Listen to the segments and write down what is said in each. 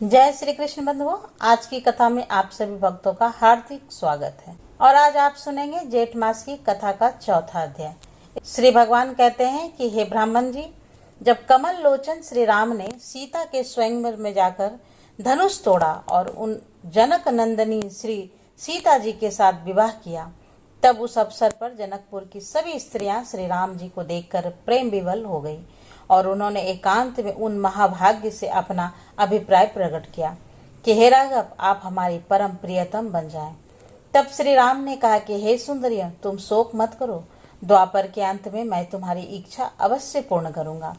जय श्री कृष्ण बंधुओं, आज की कथा में आप सभी भक्तों का हार्दिक स्वागत है। और आज आप सुनेंगे जेठ मास की कथा का चौथा अध्याय। श्री भगवान कहते हैं कि हे ब्राह्मण जी, जब कमल लोचन श्री राम ने सीता के स्वयंवर में जाकर धनुष तोड़ा और उन जनक नंदनी श्री सीता जी के साथ विवाह किया, तब उस अवसर पर जनकपुर की सभी स्त्रियां श्री राम जी को देखकर प्रेम विवल हो गई और उन्होंने एकांत में उन महाभाग्य से अपना अभिप्राय प्रकट किया कि हे राघव, आप हमारी परम प्रियतम बन जाएं। तब श्री राम ने कहा कि हे सुंदरियों, तुम शोक मत करो, द्वापर के अंत में मैं तुम्हारी इच्छा अवश्य पूर्ण करूंगा।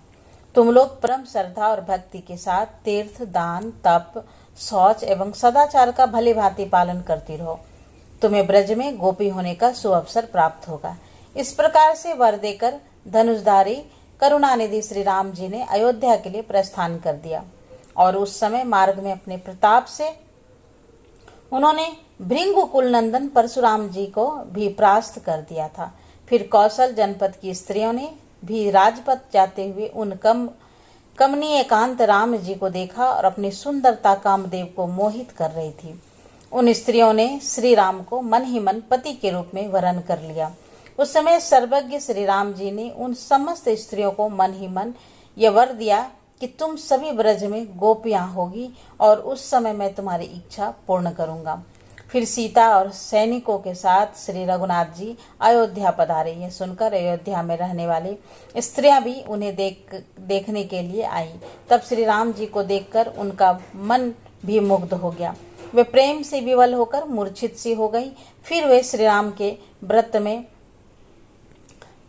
तुम लोग परम श्रद्धा और भक्ति के साथ तीर्थ, दान, तप, शौच एवं सदाचार का भली भांति पालन करती रहो। तुम्हें ब्रज में गोपी होने का सुअवसर प्राप्त होगा। इस प्रकार से वर देकर धनुषधारी करुणानिधि श्री राम जी ने अयोध्या के लिए प्रस्थान कर दिया और उस समय मार्ग में अपने प्रताप से उन्होंने भृंगु कुल नंदन परशुराम जी को भी परास्त कर दिया था। फिर कौशल जनपद की स्त्रियों ने भी राजपथ जाते हुए उन कमनीय कांत राम जी को देखा और अपनी सुंदरता कामदेव को मोहित कर रही थी। उन स्त्रियों ने श्री राम को मन ही मन पति के रूप में वरण कर लिया। उस समय सर्वज्ञ श्री राम जी ने उन समस्त स्त्रियों को मन ही मन यह वर दिया कि तुम सभी ब्रज में गोपियां होगी और उस समय मैं तुम्हारी इच्छा पूर्ण करूंगा। फिर सीता और सैनिकों के साथ श्री रघुनाथ जी अयोध्या पधारे। यह सुनकर अयोध्या में रहने वाली स्त्रियां भी उन्हें देखने के लिए आई। तब श्री राम जी को देखकर उनका मन भी मुग्ध हो गया। वे प्रेम से विवल होकर मूर्छित सी हो गई। फिर वे श्री राम के व्रत में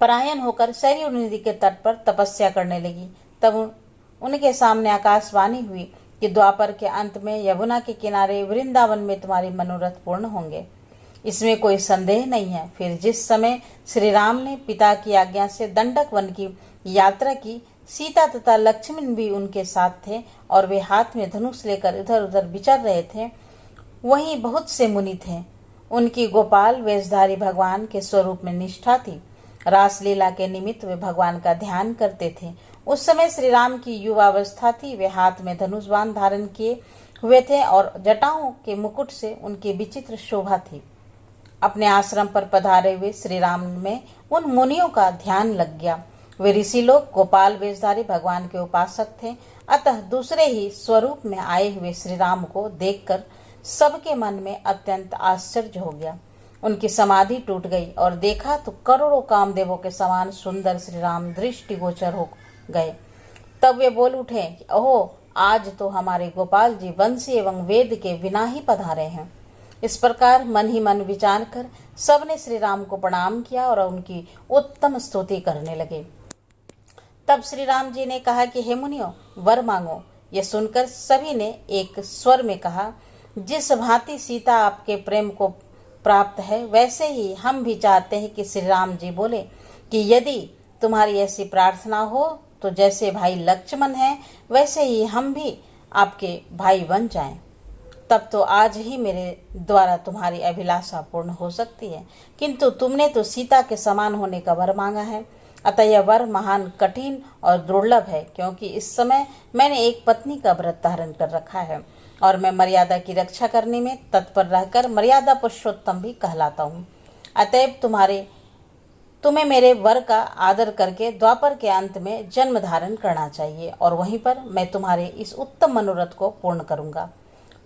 परायण होकर सरयू नदी के तट पर तपस्या करने लगी। तब उनके सामने आकाशवाणी हुई कि द्वापर के अंत में यमुना के किनारे वृंदावन में तुम्हारे मनोरथ पूर्ण होंगे, इसमें कोई संदेह नहीं है। फिर जिस समय श्री राम ने पिता की आज्ञा से दंडक वन की यात्रा की, सीता तथा लक्ष्मण भी उनके साथ थे और वे हाथ में धनुष लेकर इधर उधर विचर रहे थे। वहीं बहुत से मुनि थे। उनकी गोपाल वेशधारी भगवान के स्वरूप में निष्ठा थी। रासलीला के निमित्त वे भगवान का ध्यान करते थे। उस समय श्री राम की युवावस्था थी। वे हाथ में धनुष बाण धारण किए हुए थे और जटाओं के मुकुट से उनकी विचित्र शोभा थी। अपने आश्रम पर पधारे हुए श्री राम में उन मुनियों का ध्यान लग गया। वे ऋषि लोग गोपाल वेशधारी भगवान के उपासक थे। अतः दूसरे ही स्वरूप में आए हुए श्री राम को देखकर सबके मन में अत्यंत आश्चर्य हो गया। उनकी समाधि टूट गई और देखा तो करोड़ों कामदेवों के समान सुंदर श्री राम दृष्टिगोचर हो गए। तब वे बोल उठे कि ओह, आज तो हमारे गोपाल जी वंशी एवं वेद के बिना ही पधारे हैं। इस प्रकार मन ही मन विचार कर सबने श्री राम को प्रणाम किया और उनकी उत्तम स्तुति करने लगे। तब श्री राम जी ने कहा कि हे मुनियों, वर मांगो। यह सुनकर सभी ने एक स्वर में कहा, जिस भांति सीता आपके प्रेम को प्राप्त है, वैसे ही हम भी चाहते हैं कि श्री राम जी बोले कि यदि तुम्हारी ऐसी प्रार्थना हो तो जैसे भाई लक्ष्मण हैं वैसे ही हम भी आपके भाई बन जाएं। तब तो आज ही मेरे द्वारा तुम्हारी अभिलाषा पूर्ण हो सकती है। किंतु तुमने तो सीता के समान होने का वर मांगा है, अतः यह वर महान कठिन और दुर्लभ है, क्योंकि इस समय मैंने एक पत्नी का व्रत धारण कर रखा है और मैं मर्यादा की रक्षा करने में तत्पर रहकर मर्यादा पुरुषोत्तम भी कहलाता हूँ। अतएव तुम्हें मेरे वर का आदर करके द्वापर के अंत में जन्म धारण करना चाहिए और वहीं पर मैं तुम्हारे इस उत्तम मनोरथ को पूर्ण करूंगा।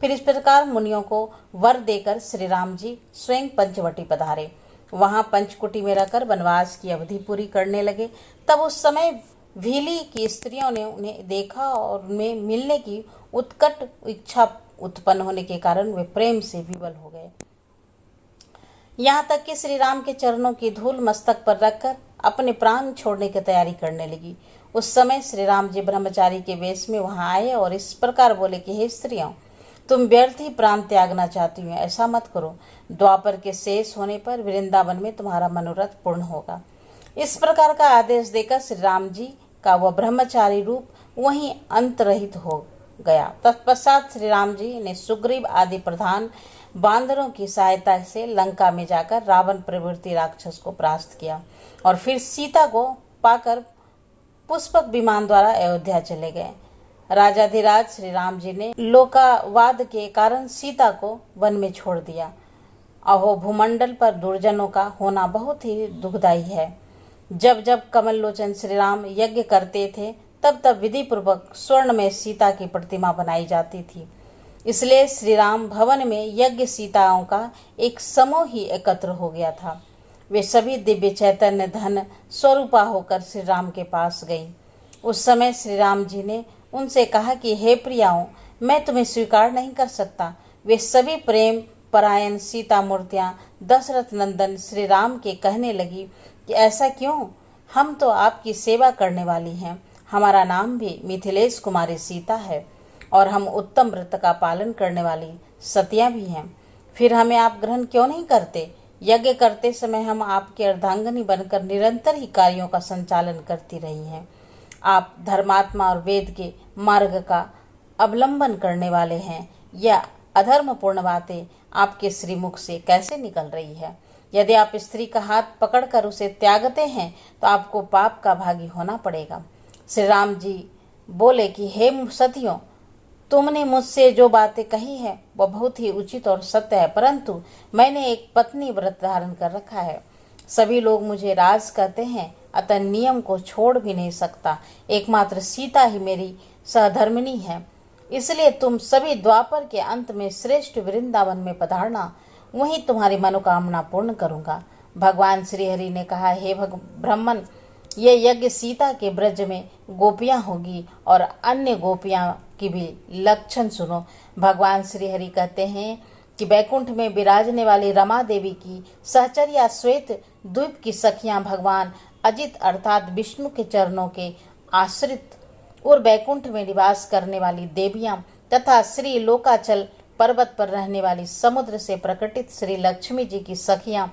फिर इस प्रकार मुनियों को वर देकर श्री राम जी स्वयं पंचवटी पधारे। वहां पंचकुटी में रहकर वनवास की अवधि पूरी करने लगे। तब उस समय भीली की स्त्रियों ने उन्हें देखा और उनमें मिलने की उत्कट इच्छा उत्पन्न होने के कारण वे प्रेम से विवल हो गए। यहाँ तक कि श्री राम के चरणों की धूल मस्तक पर रखकर अपने प्राण छोड़ने की तैयारी करने लगी। उस समय श्री राम जी ब्रह्मचारी के वेश में वहां आए और इस प्रकार बोले कि हे स्त्रियों, तुम व्यर्थ ही प्राण त्यागना चाहती हो, ऐसा मत करो। द्वापर के शेष होने पर वृंदावन में तुम्हारा मनोरथ पूर्ण होगा। इस प्रकार का आदेश देकर श्री राम जी का वह ब्रह्मचारी रूप वहीं अंतरहित हो गया। तत्पश्चात श्री राम जी ने सुग्रीव आदि प्रधान बांदरों की सहायता से लंका में जाकर रावण प्रवृत्ति राक्षस को परास्त किया और फिर सीता को पाकर पुष्पक विमान द्वारा अयोध्या चले गए। राजाधिराज श्री राम जी ने लोकावाद के कारण सीता को वन में छोड़ दिया। अहो, भूमंडल पर दुर्जनों का होना बहुत ही दुखदायी है। जब जब कमल लोचन श्री राम यज्ञ करते थे तब तब विधि पूर्वक स्वर्ण में सीता की प्रतिमा बनाई जाती थी। इसलिए श्री राम भवन में यज्ञ सीताओं का एक समूह ही एकत्र हो गया था। वे सभी दिव्य चैतन्य धन स्वरूपा होकर श्री राम के पास गई। उस समय श्री राम जी ने उनसे कहा कि हे प्रियाओं, मैं तुम्हें स्वीकार नहीं कर सकता। वे सभी प्रेम परायण सीता मूर्तियां दशरथ नंदन श्री राम के कहने लगी कि ऐसा क्यों, हम तो आपकी सेवा करने वाली हैं। हमारा नाम भी मिथिलेश कुमारी सीता है और हम उत्तम व्रत का पालन करने वाली सतियां भी हैं। फिर हमें आप ग्रहण क्यों नहीं करते? यज्ञ करते समय हम आपकी अर्धांगिनी बनकर निरंतर ही कार्यों का संचालन करती रही हैं। आप धर्मात्मा और वेद के मार्ग का अवलंबन करने वाले हैं। यह अधर्मपूर्ण बातें आपके श्रीमुख से कैसे निकल रही है? यदि आप स्त्री का हाथ पकड़कर उसे त्यागते हैं तो आपको पाप का भागी होना पड़ेगा। श्री राम जी बोले कि हे सतियों, तुमने मुझसे जो बातें कही है वह बहुत ही उचित और सत्य है, परंतु मैंने एक पत्नी व्रत धारण कर रखा है। सभी लोग मुझे राज कहते हैं, अतः नियम को छोड़ भी नहीं सकता। एकमात्र सीता ही मेरी सहधर्मिणी है। इसलिए तुम सभी द्वापर के अंत में श्रेष्ठ वृंदावन में पधारना, वहीं तुम्हारी मनोकामना पूर्ण करूंगा। भगवान श्री हरि ने कहा, हे ब्राह्मण, ये यज्ञ सीता के ब्रज में गोपियां होगी और अन्य गोपियां की भी लक्षण सुनो। भगवान श्री हरि कहते हैं कि बैकुंठ में विराजने वाली रमा देवी की सहचर्या श्वेत द्वीप की सखियां भगवान अजित अर्थात विष्णु के चरणों के आश्रित और बैकुंठ में निवास करने वाली देवियां तथा श्री लोकाचल पर्वत पर रहने वाली समुद्र से प्रकटित श्री लक्ष्मी जी की सखियां,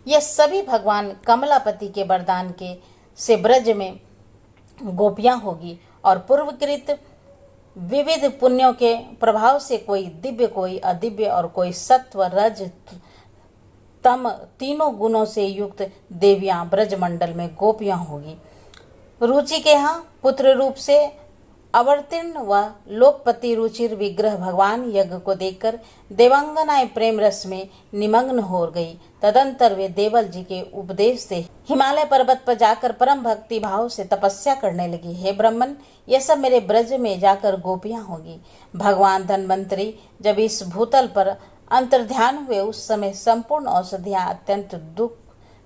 ये सभी भगवान कमलापति के वरदान के से ब्रज में गोपियां होगी और पूर्वकृत विविध पुण्यों के प्रभाव से कोई दिव्य, कोई अदिव्य और कोई सत्व रज तम तीनों गुणों से युक्त देवियां ब्रजमंडल में गोपियां होगी। रुचि के यहाँ पुत्र रूप से अवतीर्ण व लोकपति रुचिर विग्रह भगवान यज्ञ को देखकर देवांगनाएं प्रेम रस में निमग्न हो गई। तदंतर वे देवल जी के उपदेश से हिमालय पर्वत पर जाकर परम भक्ति भाव से तपस्या करने लगी। हे ब्राह्मण, ये सब मेरे ब्रज में जाकर गोपियां होगी। भगवान धन्वंतरी जब इस भूतल पर अंतर्ध्यान हुए उस समय संपूर्ण औषधियां अत्यंत दुख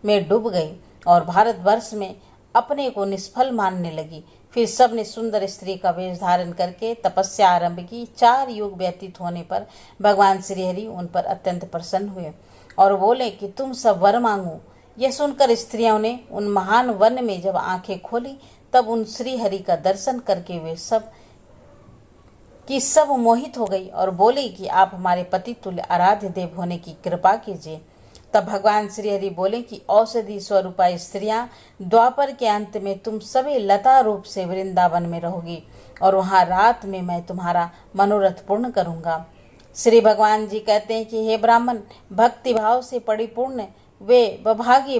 में डूब गई और भारतवर्ष में अपने को निष्फल मानने लगी। फिर सब ने सुंदर स्त्री का वेश धारण करके तपस्या आरंभ की। 4 युग व्यतीत होने पर भगवान श्रीहरि उन पर अत्यंत प्रसन्न हुए और बोले कि तुम सब वर मांगो। यह सुनकर स्त्रियों ने उन महान वन में जब आंखें खोली तब उन श्रीहरि का दर्शन करके वे सब मोहित हो गई और बोली कि आप हमारे पति तुल्य आराध्य देव होने की कृपा कीजिए। तब भगवान श्रीहरि बोले कि औषधि स्वरूपा स्त्रियां, द्वापर के अंत में तुम सभी लता रूप से वृंदावन में रहोगी और वहां रात में मैं तुम्हारा मनोरथ पूर्ण करूंगा। श्री भगवान जी कहते हैं कि हे ब्राह्मण, भक्ति भाव से परिपूर्ण वे बभागी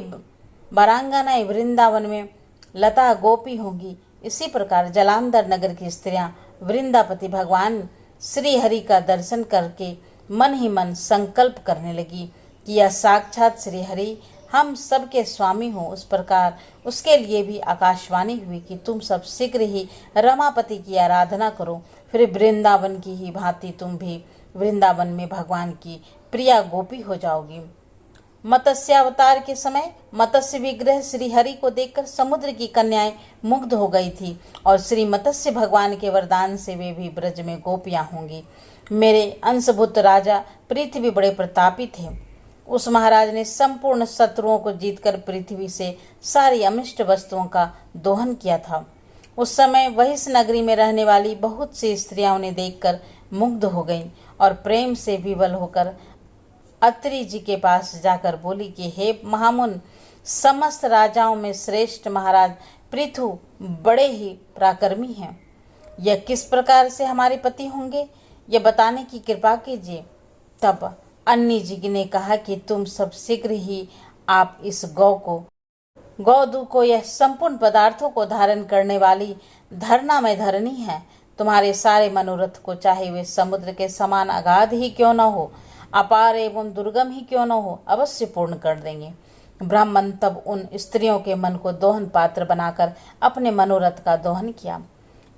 वरांगनाएं वृंदावन में लता गोपी होंगी। इसी प्रकार जलांधर नगर की स्त्रियां वृंदापति भगवान श्री हरि का दर्शन करके मन ही मन संकल्प करने लगी कि यह साक्षात श्री हरि हम सबके स्वामी हो। उस प्रकार उसके लिए भी आकाशवाणी हुई कि तुम सब शीघ्र ही रमापति की आराधना करो, फिर वृंदावन की ही भांति तुम भी वृंदावन में भगवान की प्रिया गोपी हो जाओगी। मत्स्य अवतार के समय मत्स्य विग्रह श्री हरि को देखकर समुद्र की कन्याएं मुग्ध हो गई थी और श्री मत्स्य भगवान के वरदान से वे भी ब्रज में गोपियां होंगी। मेरे अंशभूत राजा पृथ्वी बड़े प्रतापी थे। उस महाराज ने संपूर्ण शत्रुओं को जीतकर पृथ्वी से सारी अमिष्ट वस्तुओं का दोहन किया था। उस समय वहिस नगरी में रहने वाली बहुत सी स्त्रियां उन्हें देखकर मुग्ध हो गईं और प्रेम से विवल होकर अत्रि जी के पास जाकर बोली कि हे महामुन, समस्त राजाओं में श्रेष्ठ महाराज पृथु बड़े ही पराक्रमी हैं। यह किस प्रकार से हमारे पति होंगे, यह बताने की कृपा कीजिए। तब अन्नी जी ने कहा कि तुम सब शीघ्र ही आप इस गौदू को, यह संपूर्ण पदार्थों को धारण करने वाली धरना में धरनी है, तुम्हारे सारे मनोरथ को, चाहे वे समुद्र के समान अगाध ही क्यों न हो, अपार एवं दुर्गम ही क्यों न हो, अवश्य पूर्ण कर देंगे। ब्राह्मण तब उन स्त्रियों के मन को दोहन पात्र बनाकर अपने मनोरथ का दोहन किया।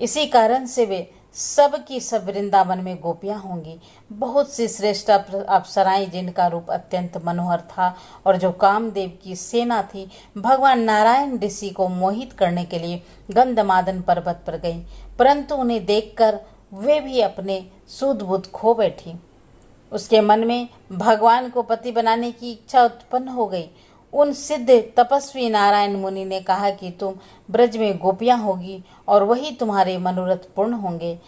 इसी कारण से वे सब की सब वृंदावन में गोपियां होंगी। बहुत सी श्रेष्ठ अप्सराएं जिनका रूप अत्यंत मनोहर था और जो कामदेव की सेना थी, भगवान नारायण ऋषि को मोहित करने के लिए गंधमादन पर्वत पर गई, परंतु उन्हें देखकर वे भी अपने सूद बुद्ध खो बैठी। उसके मन में भगवान को पति बनाने की इच्छा उत्पन्न हो गई। उन सिद्ध तपस्वी नारायण मुनि ने कहा कि तुम ब्रज में गोपियां होगी और वही तुम्हारे मनोरथ पूर्ण होंगे।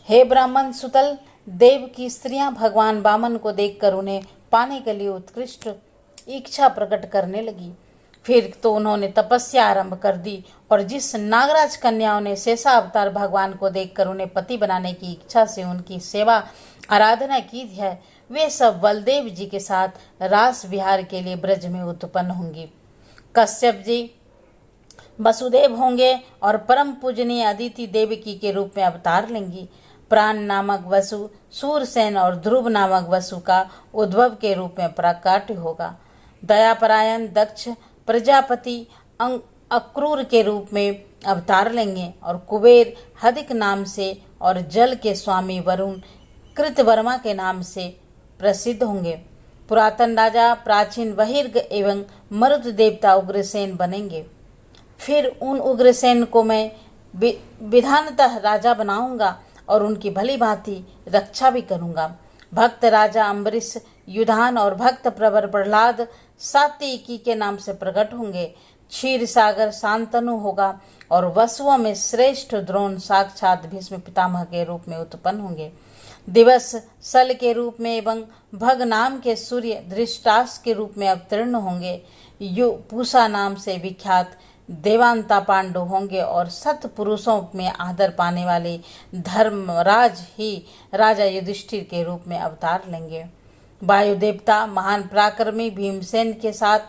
हे ब्राह्मण सुतल, देव की स्त्रियां भगवान वामन को देखकर उन्हें पाने के लिए उत्कृष्ट इच्छा प्रकट करने लगी। फिर तो उन्होंने तपस्या आरंभ कर दी और जिस नागराज कन्याओं ने शेषा अवतार भगवान को देखकर उन्हें पति बनाने की इच्छा से उनकी सेवा आराधना की है, वे सब बलदेव जी के साथ रास विहार के लिए ब्रज में उत्पन्न होंगी। कश्यप जी वसुदेव होंगे और परम पूजनीय अदिति देवकी के रूप में अवतार लेंगी। प्राण नामक वसु सूरसेन और ध्रुव नामक वसु का उद्भव के रूप में प्राकट्य होगा। दयापरायण दक्ष प्रजापति अक्रूर के रूप में अवतार लेंगे और कुबेर हदिक नाम से और जल के स्वामी वरुण कृतवर्मा के नाम से प्रसिद्ध होंगे। पुरातन राजा प्राचीन बहिर्ग एवं मरुत देवता उग्रसेन बनेंगे। फिर उन उग्रसेन को मैं विधानतः राजा बनाऊंगा और उनकी भली भांति रक्षा भी करूंगा। भक्त राजा अम्बरीश, युधान और भक्त प्रवर प्रहलाद सात्विकी के नाम से प्रकट होंगे। क्षीर सागर शांतनु होगा और वसुओं में श्रेष्ठ द्रोण साक्षात भीष्म पितामह के रूप में उत्पन्न होंगे। दिवस सल के रूप में एवं भग नाम के सूर्य धृष्टास के रूप में अवतीर्ण होंगे। यु पूषा नाम से विख्यात देवांता पांडु होंगे और सत पुरुषों में आदर पाने वाले धर्मराज ही राजा युधिष्ठिर के रूप में अवतार लेंगे। वायु देवता महान पराक्रमी भीमसेन के साथ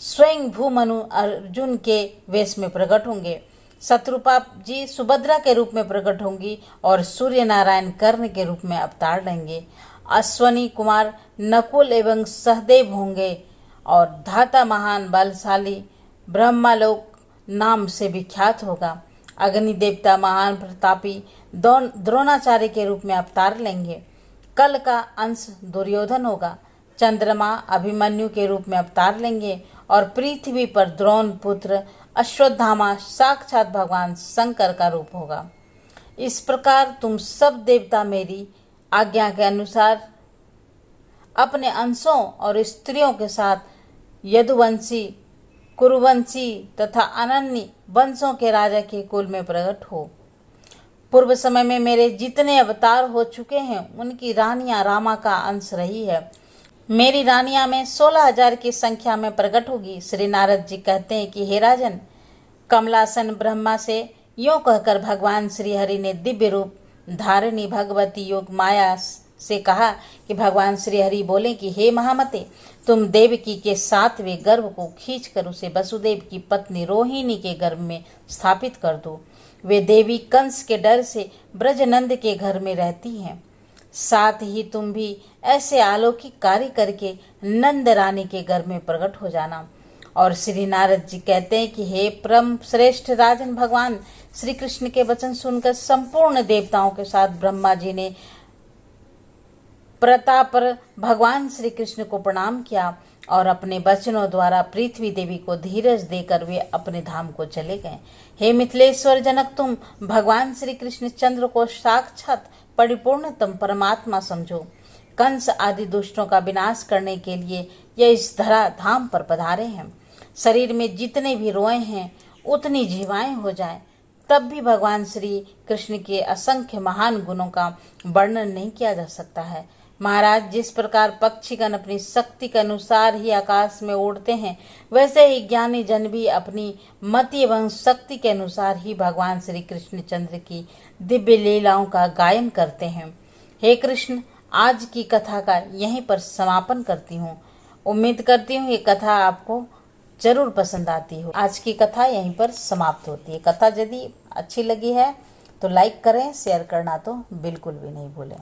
स्वयं भूमनु अर्जुन के वेश में प्रकट होंगे। शत्रुपा जी सुभद्रा के रूप में प्रकट होंगी और सूर्य नारायण कर्ण के रूप में अवतार लेंगे। अश्वनी कुमार नकुल एवं सहदेव होंगे और धाता महान बलशाली ब्रह्मलोक नाम से विख्यात होगा। अग्नि देवता महान प्रतापी द्रोणाचार्य के रूप में अवतार लेंगे। कल का अंश दुर्योधन होगा। चंद्रमा अभिमन्यु के रूप में अवतार लेंगे और पृथ्वी पर द्रोण पुत्र अश्वत्थामा साक्षात भगवान शंकर का रूप होगा। इस प्रकार तुम सब देवता मेरी आज्ञा के अनुसार अपने अंशों और स्त्रियों के साथ यदुवंशी, कुरुवंशी तथा अनन्य वंशों के राजा के कुल में प्रकट हो। पूर्व समय में मेरे जितने अवतार हो चुके हैं उनकी रानियां रामा का अंश रही है। मेरी रानियां में 16,000 की संख्या में प्रकट होगी। श्री नारद जी कहते हैं कि हे राजन, कमलासन ब्रह्मा से यूं कहकर भगवान श्री हरि ने दिव्य रूप धारिणी भगवती योग माया से कहा कि भगवान श्री हरि बोले कि हे महामते, तुम देवकी के 7वें गर्भ को खींचकर उसे वसुदेव की पत्नी रोहिणी के गर्भ में स्थापित कर दो। वे देवी कंस के डर से ब्रजनंद के घर में रहती हैं। साथ ही तुम भी ऐसे अलौकिक कार्य करके नंद रानी के घर में प्रकट हो जाना। और श्री नारद जी कहते हैं कि हे परम श्रेष्ठ राजन, भगवान श्री कृष्ण के वचन सुनकर संपूर्ण देवताओं के साथ ब्रह्मा जी ने प्रताप पर भगवान श्री कृष्ण को प्रणाम किया और अपने वचनों द्वारा पृथ्वी देवी को धीरज देकर वे अपने धाम को चले गए। हे मिथिलेश्वर जनक, तुम भगवान श्री कृष्ण चंद्र को साक्षात परिपूर्णतम परमात्मा समझो। कंस आदि दुष्टों का विनाश करने के लिए यह इस धरा धाम पर पधारे हैं। शरीर में जितने भी रोए हैं उतनी जीवाएं हो जाएं, तब भी भगवान श्री कृष्ण के असंख्य महान गुणों का वर्णन नहीं किया जा सकता है। महाराज, जिस प्रकार पक्षीगण अपनी शक्ति के अनुसार ही आकाश में उड़ते हैं, वैसे ही ज्ञानी जन भी अपनी मति एवं शक्ति के अनुसार ही भगवान श्री कृष्ण चंद्र की दिव्य लीलाओं का गायन करते हैं। हे कृष्ण, आज की कथा का यहीं पर समापन करती हूँ। उम्मीद करती हूँ ये कथा आपको जरूर पसंद आती हो। आज की कथा यहीं पर समाप्त होती है। कथा यदि अच्छी लगी है तो लाइक करें, शेयर करना तो बिल्कुल भी नहीं भूलें।